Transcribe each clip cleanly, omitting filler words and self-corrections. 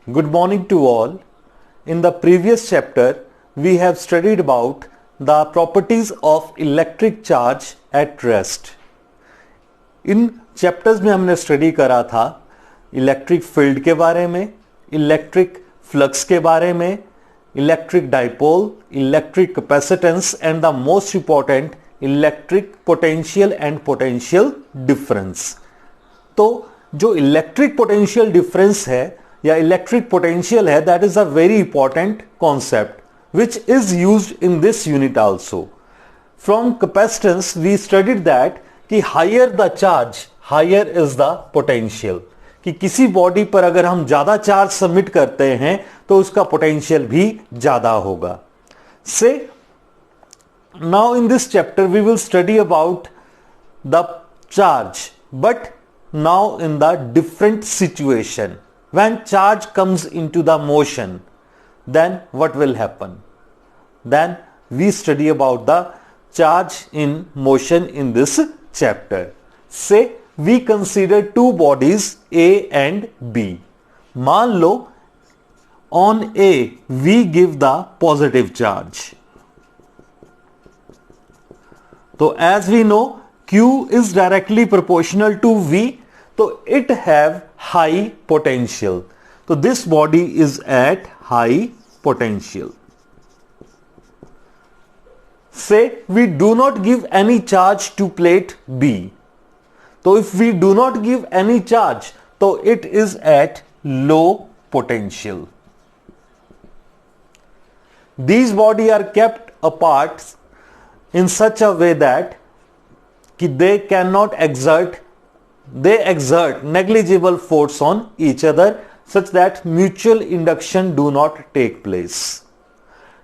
Good morning to all. In the previous chapter, we have studied about the properties of electric charge at rest. In chapters में हमने study करा था electric field के बारे में, electric flux के बारे में, electric dipole, electric capacitance and the most important electric potential and potential difference. तो जो इलेक्ट्रिक पोटेंशियल डिफरेंस है या इलेक्ट्रिक पोटेंशियल है, that is a very important concept which is used in this unit also. From capacitance we studied that कि higher the charge higher is the potential, कि किसी body पर अगर हम ज्यादा चार्ज सबमिट करते हैं तो उसका पोटेंशियल भी ज्यादा होगा. So now in this chapter we will study about the charge, but now in the different situation. When charge comes into the motion, then what will happen? Then we study about the charge in motion in this chapter. Say we consider two bodies A and B. मान लो on A we give the positive charge. तो as we know Q is directly proportional to V, so it have high potential. So this body is at high potential. Say we do not give any charge to plate B. So if we do not give any charge, so it is at low potential. These bodies are kept apart in such a way that they cannot exert negligible force on each other such that mutual induction do not take place.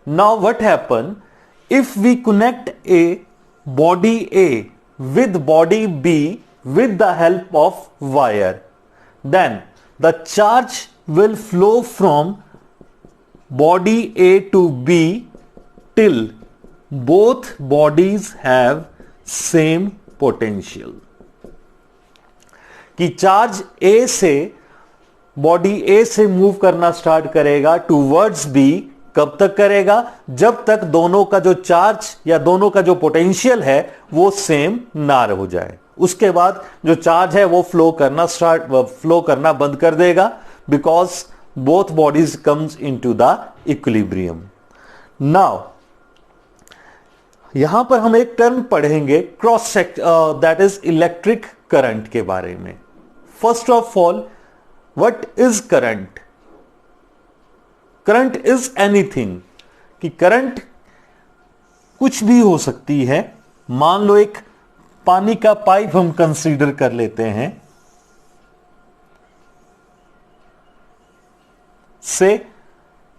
Now what happen if we connect a body A with body B with the help of wire? Then the charge will flow from body A to B till both bodies have same potential. कि charge ए से body ए से move करना start करेगा towards B. कब तक करेगा? जब तक दोनों का जो चार्ज या दोनों का जो पोटेंशियल है वो सेम ना हो जाए. उसके बाद जो चार्ज है वो फ्लो करना बंद कर देगा, because both bodies comes into the equilibrium. Now यहां पर हम एक टर्म पढ़ेंगे cross that is electric current के बारे में. First of all, what is current? Current is anything, कि करंट कुछ भी हो सकती है. मान लो एक पानी का पाइप हम कंसीडर कर लेते हैं. से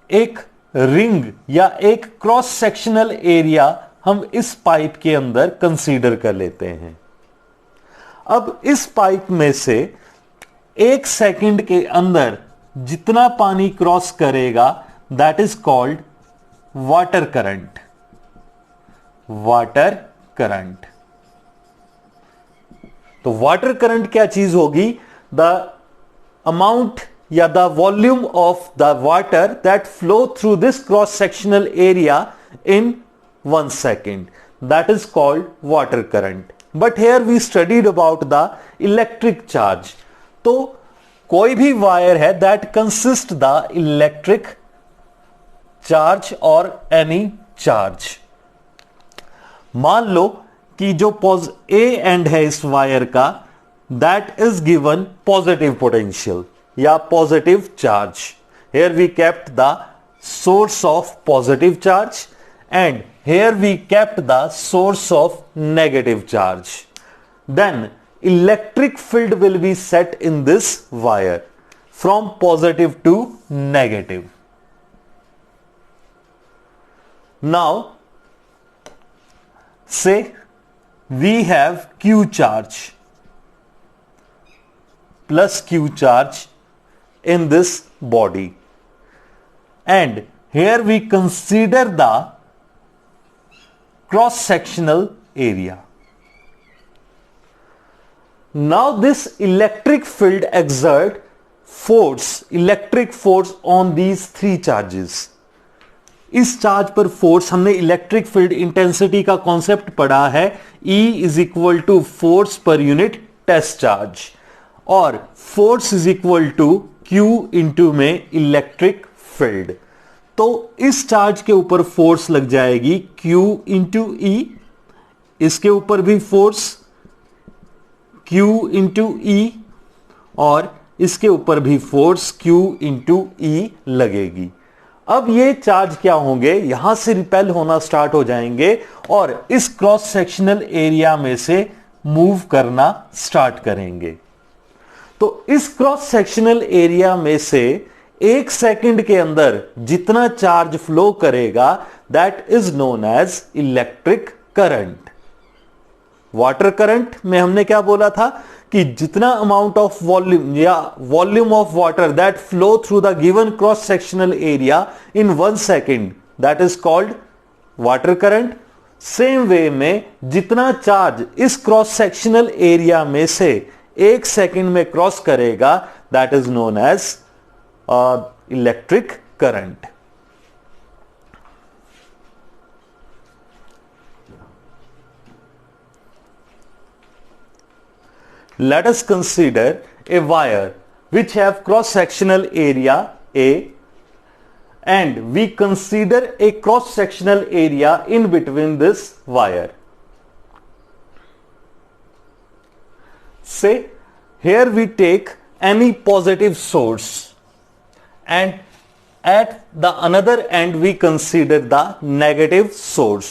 एक रिंग या एक क्रॉस सेक्शनल एरिया हम इस पाइप के अंदर कंसीडर कर लेते हैं. अब इस पाइप में से एक सेकंड के अंदर जितना पानी क्रॉस करेगा that is called water current. Water current. तो वाटर करंट क्या चीज होगी? द अमाउंट या the volume of the water that flow through this cross sectional area in 1 second. That is called water current. But here we studied about the electric charge. तो कोई भी wire है that consist the electric charge or any charge. मान लो कि जो A and है इस wire का, that is given positive potential या positive charge. Here we kept the source of positive charge and here we kept the source of negative charge. Then electric field will be set in this wire from positive to negative. Now say we have Q charge plus Q charge in this body, and here we consider the cross sectional area. Now this electric field exert force, electric force on these three charges. इस charge पर force, हमने electric field intensity का concept पढ़ा है, E is equal to force पर unit test charge, और force is equal to Q into में electric field. तो इस चार्ज के ऊपर फोर्स लग जाएगी Q इंटू E, इसके ऊपर भी फोर्स Q इंटू E, और इसके ऊपर भी फोर्स Q इंटू E लगेगी। अब ये चार्ज क्या होंगे, यहां से रिपेल होना स्टार्ट हो जाएंगे और इस क्रॉस सेक्शनल एरिया में से मूव करना स्टार्ट करेंगे। तो इस क्रॉस सेक्शनल एरिया में से 1 सेकंड के अंदर जितना चार्ज फ्लो करेगा that is known as electric current. Water current में हमने क्या बोला था कि जितना अमाउंट ऑफ वॉल्यूम या volume of water that flow through the given cross sectional area in 1 second that is called water current. Same way में जितना चार्ज इस क्रॉस सेक्शनल एरिया में से 1 सेकेंड में क्रॉस करेगा that is known as electric current. Let us consider a wire which have cross sectional area A, and we consider a cross sectional area in between this wire. Say here we take any positive source and at the another end we consider the negative source.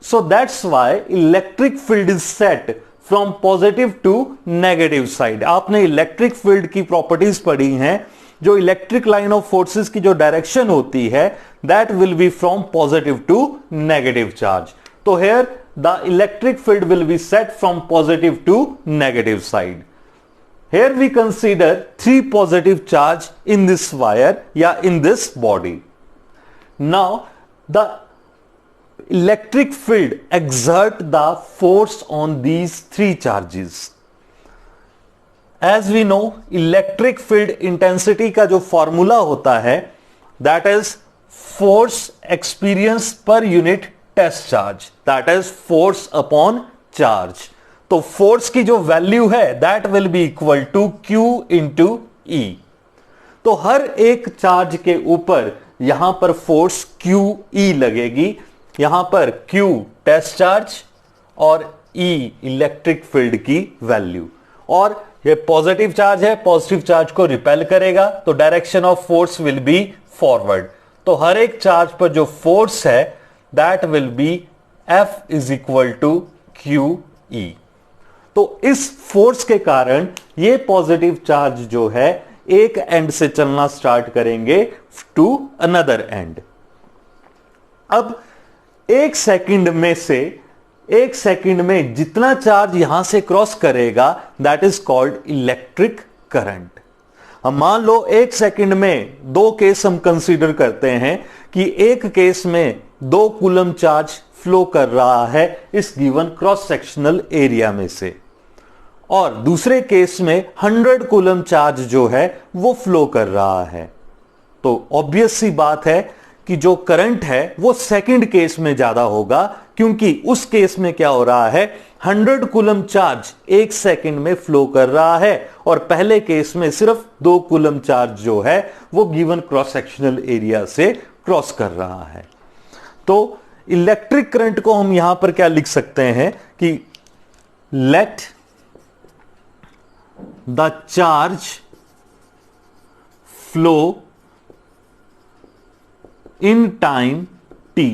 So that's why electric field is set from positive to negative side. आपने electric field की properties पढ़ी हैं, जो electric line of forces की जो direction होती है that will be from positive to negative charge. तो here the electric field will be set from positive to negative side. Here we consider 3 positive charge in this wire या in this body. Now the electric field exert the force on these 3 charges. As we know, electric field intensity का जो formula होता है that is force experience per unit test charge, that is force upon charge. तो force की जो वैल्यू है that will be equal to Q into E. तो हर एक चार्ज के ऊपर यहां पर फोर्स QE लगेगी। यहां पर Q टेस्ट चार्ज और E इलेक्ट्रिक फील्ड की वैल्यू, और ये पॉजिटिव चार्ज है, पॉजिटिव चार्ज को रिपेल करेगा तो direction of force will be forward. तो हर एक चार्ज पर जो फोर्स है that will be F is equal to QE। तो इस फोर्स के कारण ये पॉजिटिव चार्ज जो है एक एंड से चलना स्टार्ट करेंगे टू अनदर एंड। अब 1 सेकंड में जितना चार्ज यहां से क्रॉस करेगा that is called electric current. हम मान लो 1 सेकंड में 2 केस हम कंसीडर करते हैं कि एक केस में 2 कूलम चार्ज फ्लो कर रहा है इस गिवन क्रॉस सेक्शनल एरिया में से, और दूसरे केस में 100 कूलम चार्ज जो है वो फ्लो कर रहा है। तो ऑब्वियस सी बात है कि जो करंट है वो सेकंड केस में ज्यादा होगा, क्योंकि उस केस में क्या हो रहा है 100 कूलम चार्ज 1 सेकंड में फ्लो कर रहा है, और पहले केस में सिर्फ 2 कूलम चार्ज जो है वो गिवन क्रॉस सेक्शनल एरिया से क्रॉस कर रहा है। तो इलेक्ट्रिक करंट को हम यहां पर क्या लिख सकते हैं कि let the charge flow in time t,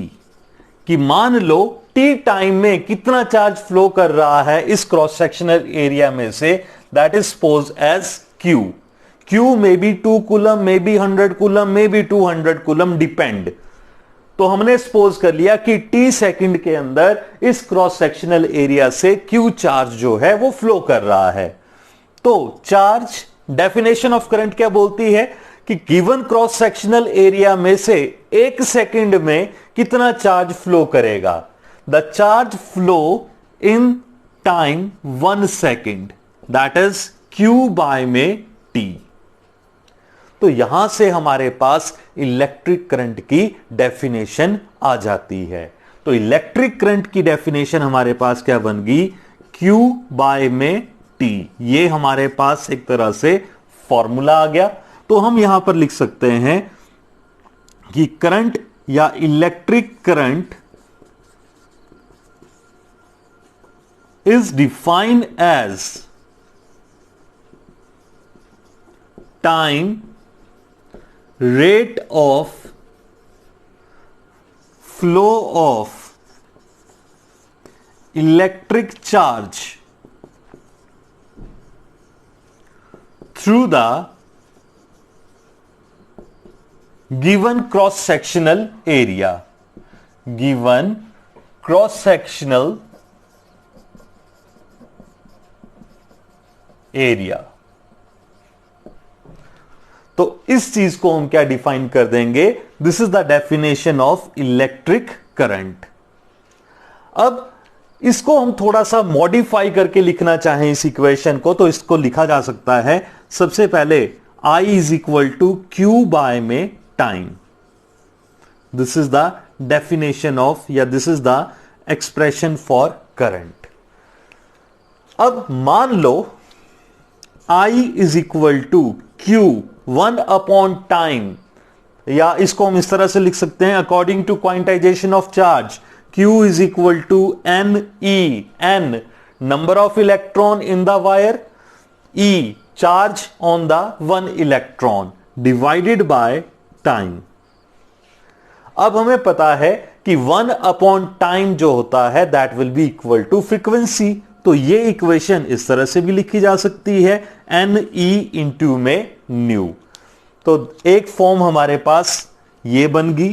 कि मान लो t टाइम में कितना चार्ज फ्लो कर रहा है इस क्रॉस सेक्शनल एरिया में से, that is suppose as Q. Q may be 2 coulomb, may be 100 coulomb, may be 200 coulomb, depend. तो हमने सपोज कर लिया कि t सेकंड के अंदर इस क्रॉस सेक्शनल एरिया से Q चार्ज जो है वो फ्लो कर रहा है। तो चार्ज, डेफिनेशन ऑफ करंट क्या बोलती है कि गिवन क्रॉस सेक्शनल एरिया में से 1 सेकंड में कितना चार्ज फ्लो करेगा। The charge flow in time 1 second that is Q by में T। तो यहां से हमारे पास इलेक्ट्रिक करंट की डेफिनेशन आ जाती है। तो इलेक्ट्रिक करंट की डेफिनेशन हमारे पास क्या बन गई, Q बाय में T। ये हमारे पास एक तरह से फॉर्मूला आ गया। तो हम यहां पर लिख सकते हैं कि करंट या electric current is defined as time rate of flow of electric charge through the given cross sectional area, given cross sectional area. तो इस चीज को हम क्या डिफाइन कर देंगे, this is the definition of electric current. अब इसको हम थोड़ा सा मॉडिफाई करके लिखना चाहें इस इक्वेशन को, तो इसको लिखा जा सकता है सबसे पहले I is equal to Q by में time. This is the definition of, या this is the expression for current. अब मान लो I is equal to Q 1 upon time, या इसको हम इस तरह से लिख सकते हैं according to quantization of charge, Q is equal to N E, N number of electron in the wire, E charge on the 1 electron divided by time. अब हमें पता है कि 1 अपॉन टाइम जो होता है that will be equal to frequency. तो ये इक्वेशन इस तरह से भी लिखी जा सकती है एन ई इंटू में न्यू। तो एक फॉर्म हमारे पास ये बन गई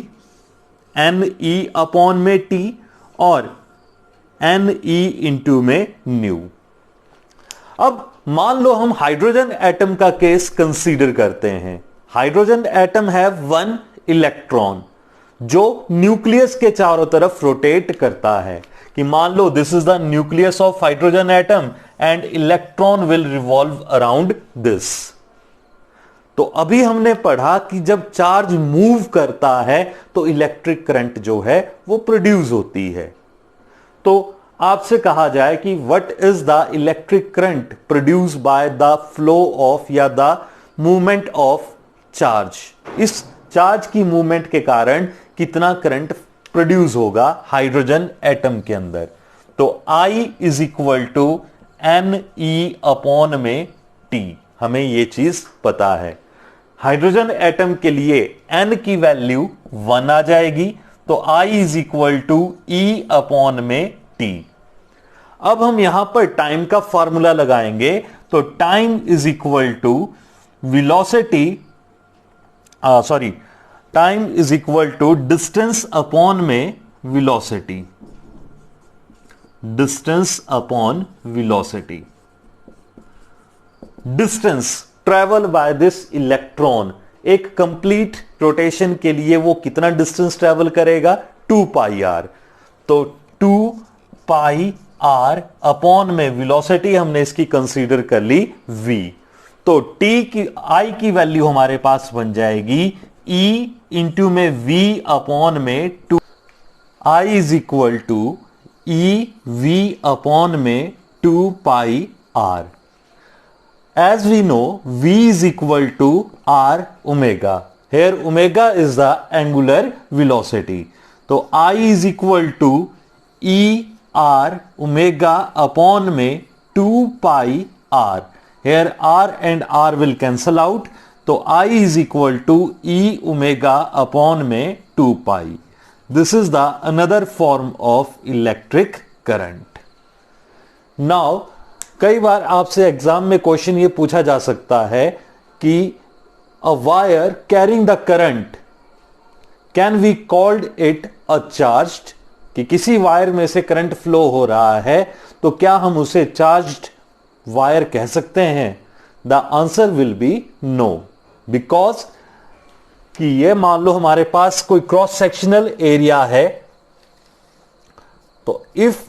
एन ई अपॉन में टी और एन ई इंटू में न्यू। अब मान लो हम हाइड्रोजन एटम का केस कंसीडर करते हैं। हाइड्रोजन एटम हैव 1 इलेक्ट्रॉन जो न्यूक्लियस के चारों तरफ रोटेट करता है, कि मान लो this is the nucleus of hydrogen atom and electron will revolve around this. तो अभी हमने पढ़ा कि जब चार्ज मूव करता है तो इलेक्ट्रिक करंट जो है वो प्रोड्यूस होती है। तो आपसे कहा जाए कि what is the electric current produce by the flow of या द मूवमेंट ऑफ चार्ज, इस चार्ज की मूवमेंट के कारण कितना करंट प्रोड्यूस होगा हाइड्रोजन एटम के अंदर। तो I is equal to N E upon में टी, हमें यह चीज पता है। हाइड्रोजन एटम के लिए n की वैल्यू 1 आ जाएगी, तो I is equal to E upon में टी। अब हम यहां पर टाइम का फॉर्मूला लगाएंगे, तो time is equal to velocity, time is equal to distance upon में velocity, distance upon velocity. Distance travel by this electron, एक कंप्लीट रोटेशन के लिए वो कितना डिस्टेंस ट्रेवल करेगा, 2 पाई आर। तो 2 पाई आर अपॉन में वेलोसिटी हमने इसकी कंसीडर कर ली v। तो t की I की वैल्यू हमारे पास बन जाएगी E इंटू में v अपॉन में 2, I is equal to E v upon में 2 पाई r। As we know, v is equal to r omega. Here omega is the angular velocity. तो I is equal to e r omega upon में 2 pi r. Here r and r will cancel out. तो I is equal to e omega upon में 2 pi. This is the another form of electric current. Now कई बार आपसे exam में question ये पूछा जा सकता है कि a wire carrying the current can we called it a charged, कि किसी वायर में से करंट फ्लो हो रहा है तो क्या हम उसे चार्ज्ड वायर कह सकते हैं? The answer will be no, because कि ये मान लो हमारे पास कोई क्रॉस सेक्शनल एरिया है, तो if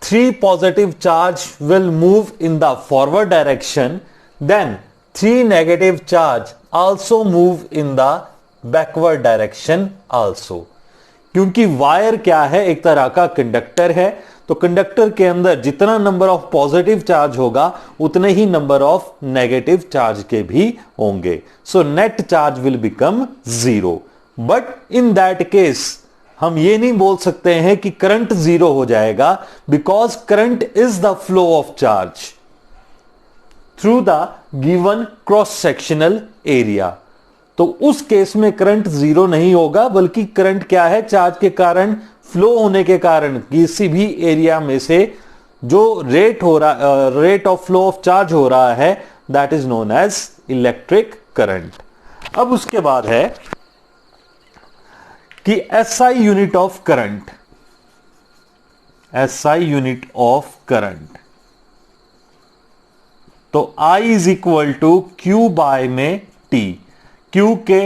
3 positive charge will move in the forward direction, then 3 negative charge also move in the backward direction also. क्योंकि वायर क्या है, एक तरह का कंडक्टर है, तो कंडक्टर के अंदर जितना नंबर ऑफ पॉजिटिव चार्ज होगा उतने ही नंबर ऑफ नेगेटिव चार्ज के भी होंगे. So net charge will become 0. But in that case हम ये नहीं बोल सकते हैं कि करंट 0 हो जाएगा, because current is the flow of charge through the given cross sectional area. तो उस केस में करंट 0 नहीं होगा, बल्कि करंट क्या है, चार्ज के कारण, फ्लो होने के कारण किसी भी एरिया में से जो rate of flow of charge हो रहा है, that is known as electric current. अब उसके बाद है कि SI unit of current. SI unit of current, तो I is equal to Q by में T. Q के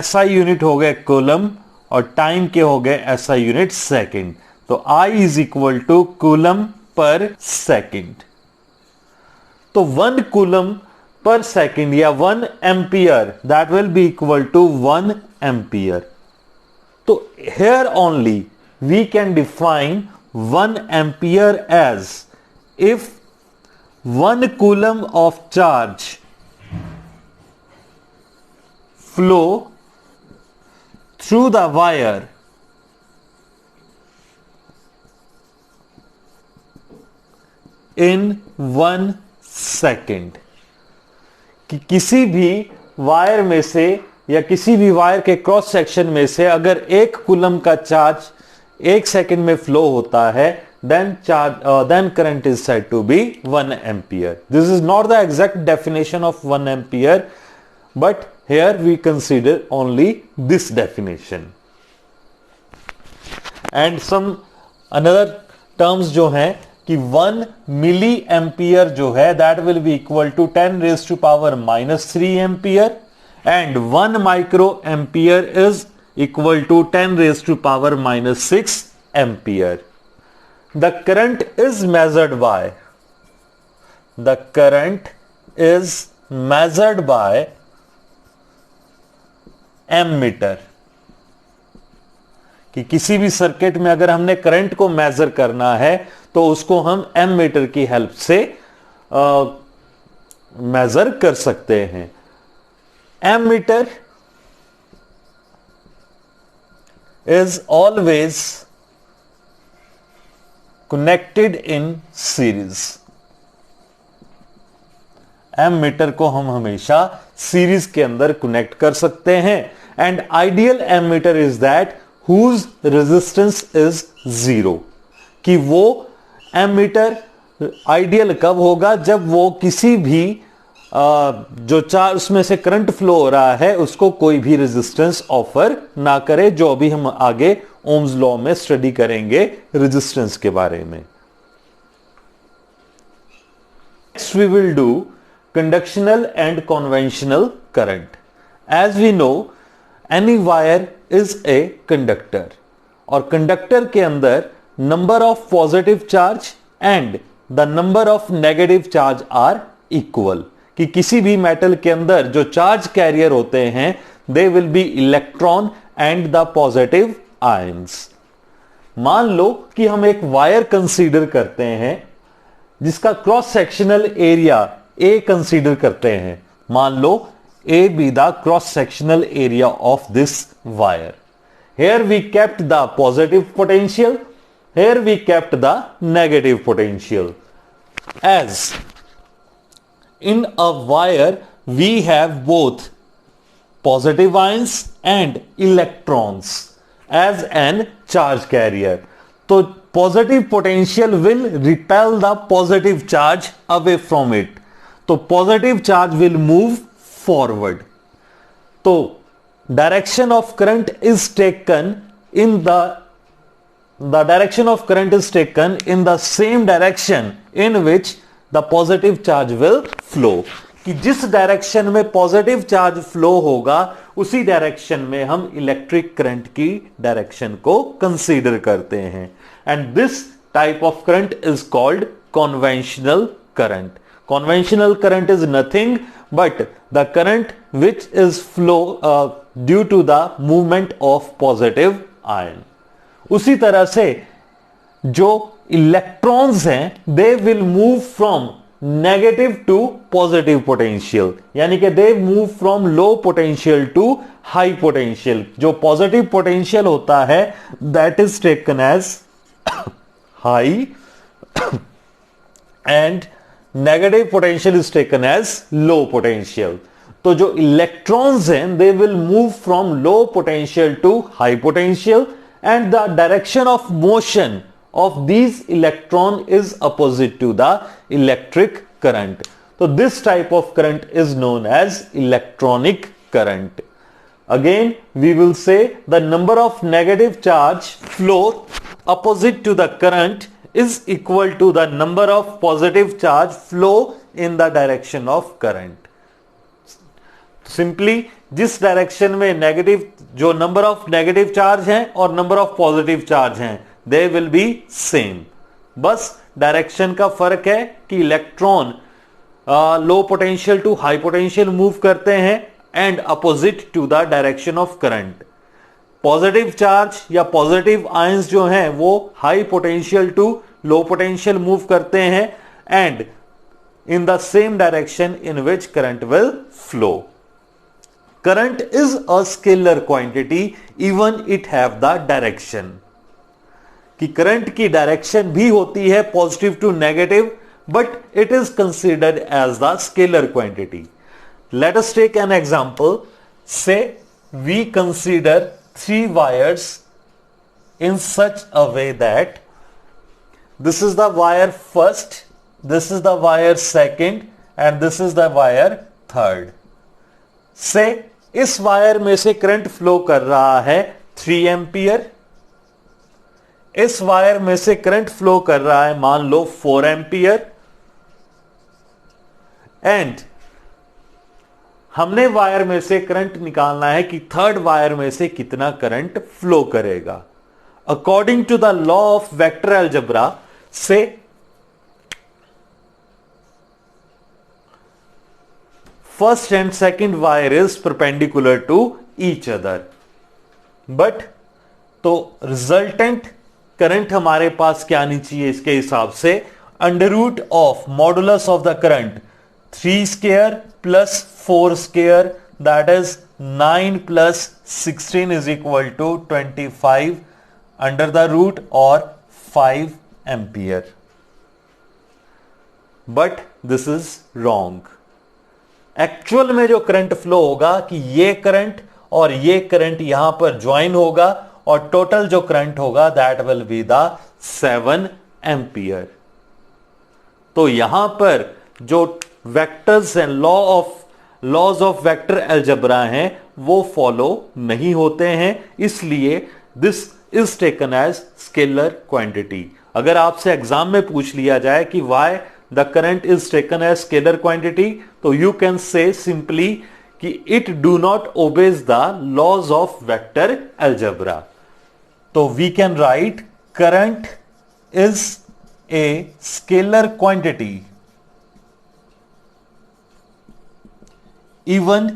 SI यूनिट हो गए कूलम और टाइम के हो गए SI यूनिट सेकेंड. तो I is equal to coulomb per second. तो 1 कूलम पर सेकेंड या 1 ampere, that will be equal to 1 ampere. तो here only we can define 1 ampere as if 1 coulomb of charge flow through the wire in 1 second. कि किसी भी wire में से या किसी भी वायर के क्रॉस सेक्शन में से अगर 1 कूलम का चार्ज 1 सेकंड में फ्लो होता है, then current is said to be 1 ampere. This is not the exact definition of 1 ampere, but here we consider only this definition. And some another terms जो हैं कि 1 मिली एम्पियर जो है, that will be equal to 10 raised to power minus 3 ampere. And 1 microampere is equal to 10 raised to power minus 6 ampere. The current is measured by ammeter. कि किसी भी circuit में अगर हमने करंट को मेजर करना है तो उसको हम एमीटर की हेल्प से मेजर कर सकते हैं. Ammeter is always connected in series. Ammeter को हम हमेशा सीरीज के अंदर कनेक्ट कर सकते हैं. And ideal ammeter is that whose resistance is 0. कि वो एमीटर आइडियल कब होगा, जब वो किसी भी जो चार्ज उसमें से करंट फ्लो हो रहा है उसको कोई भी रेजिस्टेंस ऑफर ना करे, जो अभी हम आगे ओम्स लॉ में स्टडी करेंगे रेजिस्टेंस के बारे में. Next we will do conductional and conventional current. As we know any wire is a conductor, और कंडक्टर के अंदर number of positive charge and the number of negative charge are equal. कि किसी भी मेटल के अंदर जो चार्ज कैरियर होते हैं they will be electron and the positive ions. मान लो कि हम एक वायर कंसीडर करते हैं जिसका cross sectional area A consider करते हैं. मान लो A be the cross sectional area of this wire. Here we kept the positive potential, here we kept the negative potential. As in a wire we have both positive ions and electrons as an charge carrier. तो positive potential will repel the positive charge away from it. तो positive charge will move forward. तो direction of current is taken in the direction of current is taken in the same direction in which the positive charge will flow. कि जिस direction में positive charge flow होगा उसी direction में हम electric current की direction को consider करते हैं. And this type of current is called conventional current. Conventional current is nothing but the current which is flow due to the movement of positive ion. उसी तरह से जो इलेक्ट्रॉन्स हैं they will move from negative to positive potential, यानी कि they move from low potential to high potential. जो positive potential होता है that is taken as high and negative potential is taken as low potential. तो जो electrons हैं they will move from low potential to high potential and the direction of motion of these electron is opposite to the electric current. So this type of current is known as electronic current. Again we will say the number of negative charge flow opposite to the current is equal to the number of positive charge flow in the direction of current. Simply जिस direction में negative, जो number of negative charge हैं और number of positive charge हैं they will be same. बस direction का फर्क है कि electron low potential to high potential move करते हैं and opposite to the direction of current. Positive charge या पॉजिटिव आयंस जो हैं वो high potential to low potential move करते हैं and in the same direction in which current will flow. Current is a scalar quantity even it have the direction. कि current की direction भी होती है positive to negative, but it is considered as the scalar quantity. Let us take an example. Say we consider 3 wires in such a way that this is the wire first, this is the wire second and this is the wire third. से इस wire में से current flow कर रहा है 3 ampere, इस wire में से करंट फ्लो कर रहा है मान लो 4 एम्पियर एंड हमने वायर में से करंट निकालना है कि थर्ड वायर में से कितना करंट फ्लो करेगा. According to the law of vector algebra से first and second wire is perpendicular to each other, but तो रिजल्टेंट करंट हमारे पास क्या आनी चाहिए इसके हिसाब से under root of modulus of the current 3 square plus 4 square that is 9 plus 16 is equal to 25 under the root और 5 ampere. But this is wrong. Actual में जो करंट फ्लो होगा कि ये करंट और ये करंट यहां पर ज्वाइन होगा और टोटल जो करंट होगा that will be the 7 ampere. तो यहां पर जो vectors and laws of vector algebra हैं वो फॉलो नहीं होते हैं, इसलिए this is taken as scalar quantity. अगर आपसे एग्जाम में पूछ लिया जाए कि why the current is taken as scalar quantity, तो यू कैन से सिंपली कि it do not obey the laws of vector algebra. तो we can write current is a scalar quantity even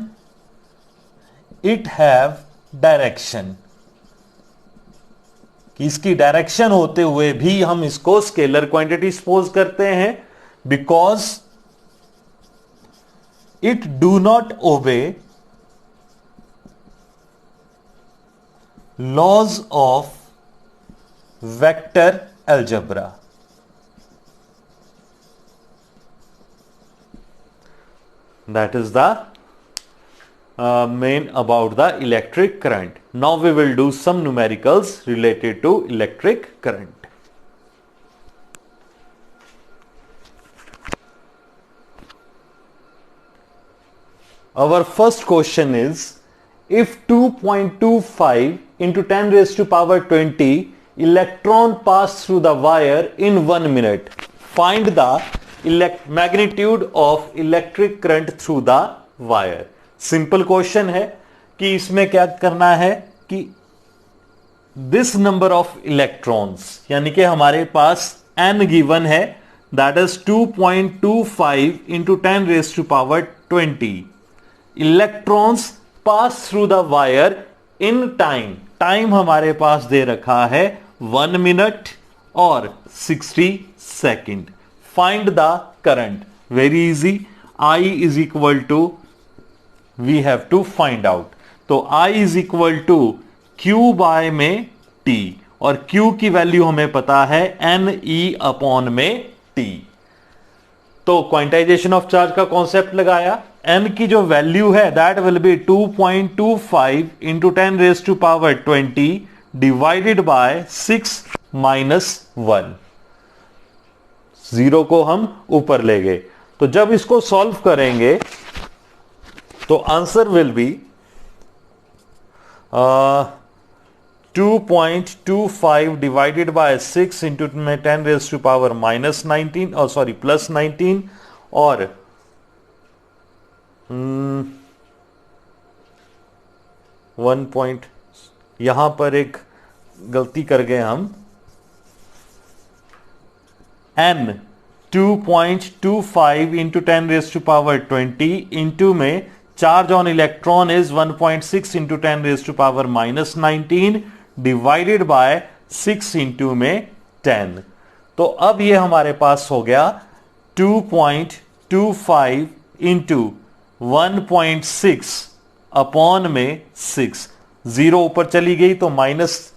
it have direction. कि इसकी direction होते हुए भी हम इसको स्केलर क्वांटिटी सपोज करते हैं because it do not obey laws of vector algebra. That is the main about the electric current. Now we will do some numericals related to electric current. Our first question is, if 2.25 into 10 raised to power 20 electron pass through the wire in 1 minute, find the magnitude of electric current through the wire. Simple question है कि इसमें क्या करना है कि this number of electrons, यानी कि हमारे पास n गिवन है that is 2.25 into 10 raise to power 20 electrons pass through the wire in time, time हमारे पास दे रखा है 1 मिनट और 60 second. Find the current, very easy, I is equal to, we have to find out, तो I is equal to Q by में T, और Q की वैल्यू हमें पता है NE अपॉन में T। तो क्वांटाइजेशन ऑफ चार्ज का कॉन्सेप्ट लगाया, n की जो वैल्यू है that will be 2.25 into 10 raise to power 20 divided by 6 minus 1, zero को हम ऊपर ले गए। तो जब इसको सॉल्व करेंगे तो answer will be 2.25 divided by 6 into 10 raise to power minus 19 और सॉरी प्लस 19 और 1 पॉइंट, यहां पर एक गलती कर गए हम, n 2.25 into 10 raise to power 20 into में charge on electron is 1.6 into 10 raise to power minus 19 divided by 6 into में 10। तो अब ये हमारे पास हो गया 2.25 इंटू 1.6 अपॉन में 6, जीरो ऊपर चली गई तो माइनस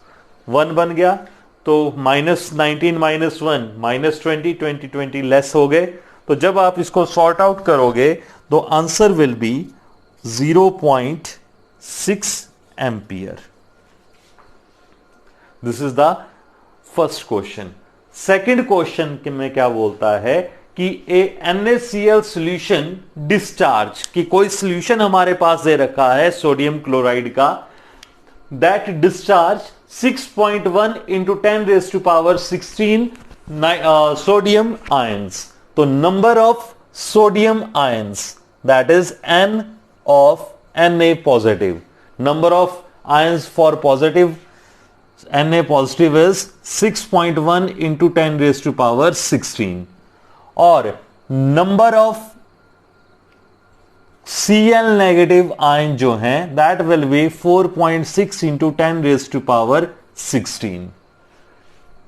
1 बन गया, तो माइनस 19 माइनस 1 माइनस 20, 20 लेस हो गए। तो जब आप इसको सॉर्ट आउट करोगे तो answer will B 0.6 ampere. This is the first question. Second question में क्या बोलता है कि ए NaCl सॉल्यूशन डिस्चार्ज, कि कोई सॉल्यूशन हमारे पास दे रखा है सोडियम क्लोराइड का, that discharge 6.1 into 10 raise to power 16 sodium ions. तो number of sodium ions that is N of Na positive, number of ions for positive Na positive is 6.1 into 10 raised to power 16, और number of Cl negative ion जो हैं that will be 4.6 into 10 raised to power 16।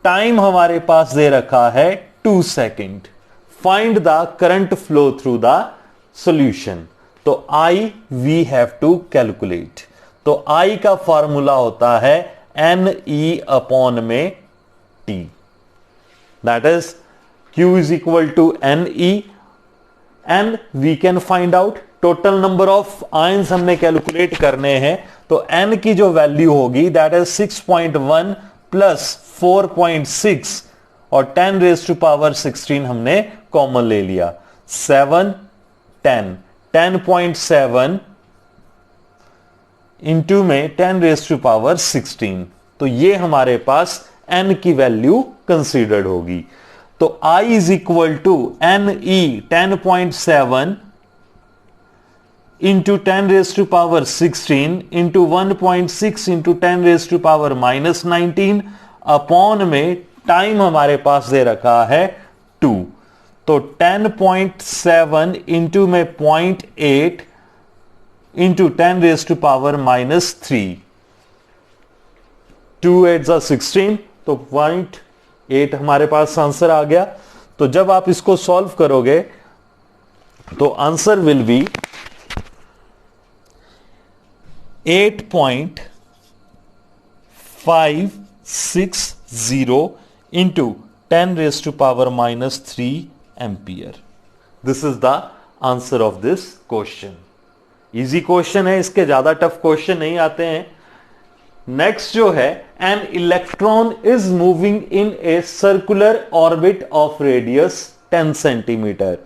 Time हमारे पास दे रखा है 2 second. Find the current flow through the solution. तो I we have to calculate, तो I का फॉर्मूला होता है NE अपॉन में T, that is Q is equal to NE, and we can find out total number of ions हमने calculate करने हैं। तो N की जो वैल्यू होगी दैट इज 6.1 प्लस 4.6 और 10 रेज टू पावर 16 हमने कॉमन ले लिया, 7 10 10.7 इंटू में 10 रेज टू पावर 16, तो ये हमारे पास N की वैल्यू कंसीडर्ड होगी। तो I is equal to NE 10.7 into 10 raise to power 16 into 1.6 into 10 raise to power minus 19 upon में टाइम हमारे पास दे रखा है 2, तो 10.7 इंटू में 0.8 into 10 raise to power minus 3, 2 8 16, तो 0.8 हमारे पास आंसर आ गया। तो जब आप इसको सॉल्व करोगे तो answer will be 8.560 into 10 raise to power minus 3 ampere. This is the answer of this question. Easy question है, इसके ज्यादा टफ क्वेश्चन नहीं आते हैं। नेक्स्ट जो है, an electron is moving in a circular orbit of radius 10 centimetre.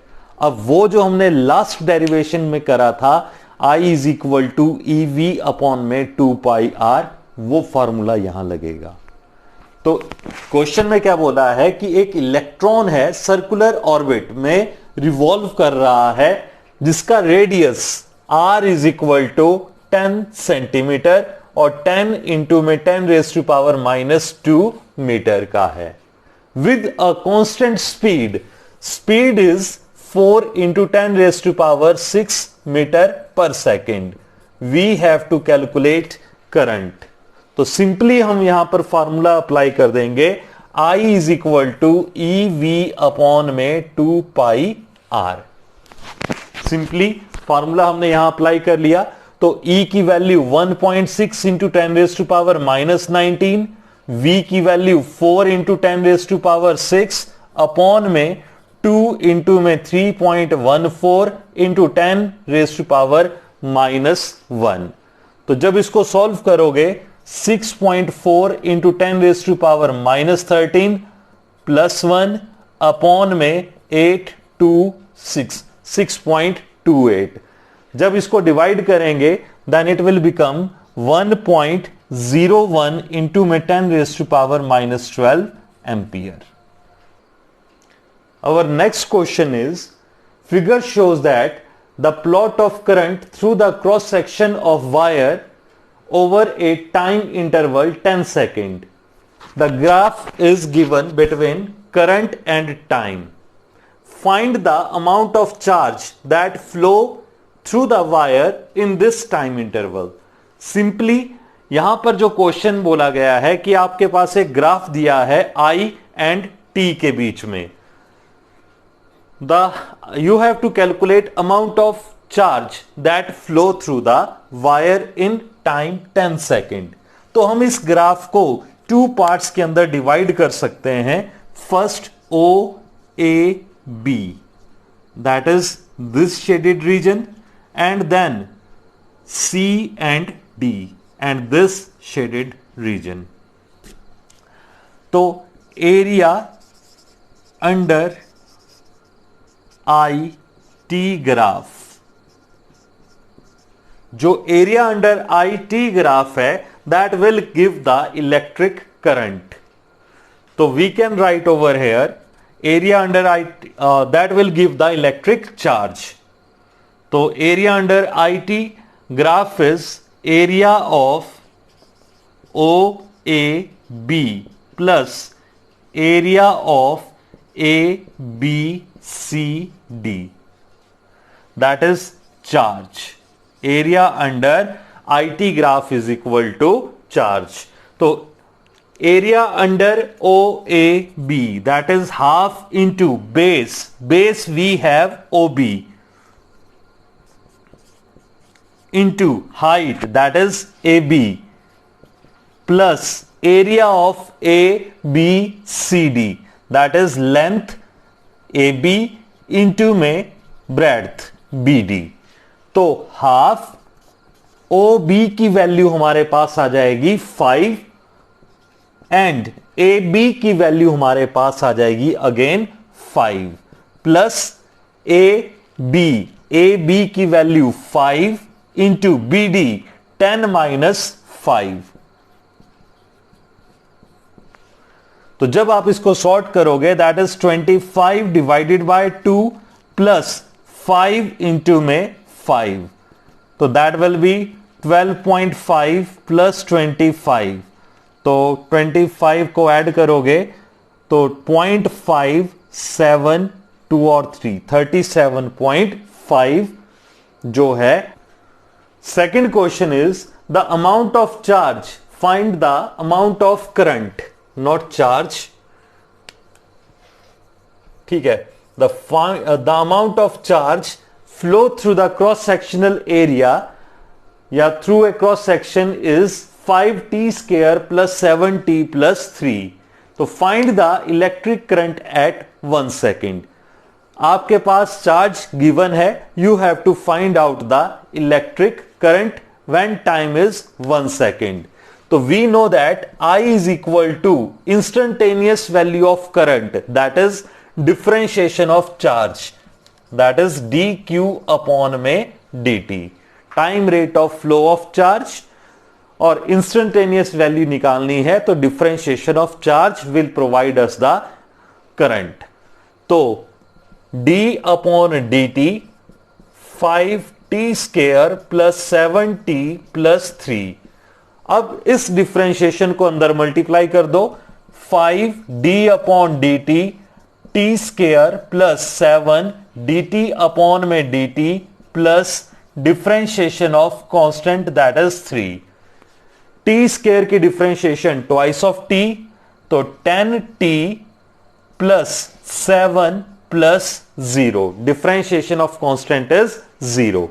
अब वो जो हमने लास्ट डेरिवेशन में करा था I is equal to EV upon में 2 पाई R, वो फॉर्मूला यहां लगेगा। तो क्वेश्चन में क्या बोला है कि एक इलेक्ट्रॉन है सर्कुलर ऑर्बिट में रिवॉल्व कर रहा है जिसका radius R is equal to 10 centimetre और 10 इंटू में 10 raise to power minus 2 metre का है, with a constant speed. Speed is 4 into 10 raised to power 6 meter per second. We have to calculate current. तो simply हम यहां पर formula apply कर देंगे, I is equal to EV upon में 2 पाई R. Simply formula हमने यहां अप्लाई कर लिया. तो E की value 1.6 into 10 raise to power minus 19, V की value 4 into 10 raise to power 6 upon में 2 इंटू में 3.14 into 10 raise to power minus 1. तो जब इसको सॉल्व करोगे 6.4 into 10 raise to power minus 13 plus 1 upon में 6.28. जब इसको डिवाइड करेंगे then it will become 1.01 into में 10 raise to power minus 12 ampere. Our next question is, figure shows that the plot of current through the cross section of wire over a time interval 10 seconds. The graph is given between current and time. Find the amount of charge that flow through the wire in this time interval. Simply यहां पर जो question बोला गया है कि आपके पास एक graph दिया है I and T के बीच में. You have to calculate amount of charge that flow through the wire in time 10 second. तो हम इस ग्राफ को 2 पार्ट्स के अंदर डिवाइड कर सकते हैं. First OAB, that is this shaded region, and then C and D and this shaded region. तो एरिया अंडर IT ग्राफ, जो एरिया अंडर IT ग्राफ है that will give the electric current. तो we can write over here area under IT that will give the electric charge. तो area under IT graph is area of OAB plus area of ABCD, that is charge. Area under IT graph is equal to charge. So area under OAB, that is half into base we have OB, into height, that is AB, plus area of ABCD, that is length AB into में breadth BD. तो half OB की value हमारे पास आ जाएगी 5 and AB की value हमारे पास आ जाएगी again 5 plus AB की value 5 into BD 10 minus 5. तो जब आप इसको सॉर्ट करोगे that is 25 divided by 2 plus 5 into में 5. तो दैट विल बी 12.5 प्लस 25. तो 25 को ऐड करोगे तो 0.5, 2 और 3 37.5 जो है. Second question is the amount of charge, find the amount of current, not charge. ठीक है. The amount of charge flow through the cross sectional area या through a cross section is 5t square plus 7t plus 3. तो find the electric current at 1 second. आपके पास charge given है, you have to find out the electric current when time is 1 second. So we know that I is equal to instantaneous value of current, that is differentiation of charge, that is dq upon में dt, time rate of flow of charge. और instantaneous value निकालनी है तो differentiation of charge will provide us the current. तो d upon dt 5t square plus 7t plus 3. अब इस differentiation को अंदर मल्टीप्लाई कर दो. 5d upon dt t square plus 7 dt upon में dt plus differentiation of constant that is 3। T square की differentiation twice of T, तो 10t plus 7 plus 0, differentiation of constant is 0।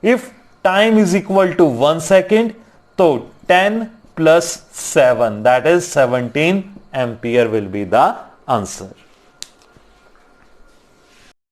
If time is equal to 1 second, तो 10 plus 7 that is 17 ampere will be the answer.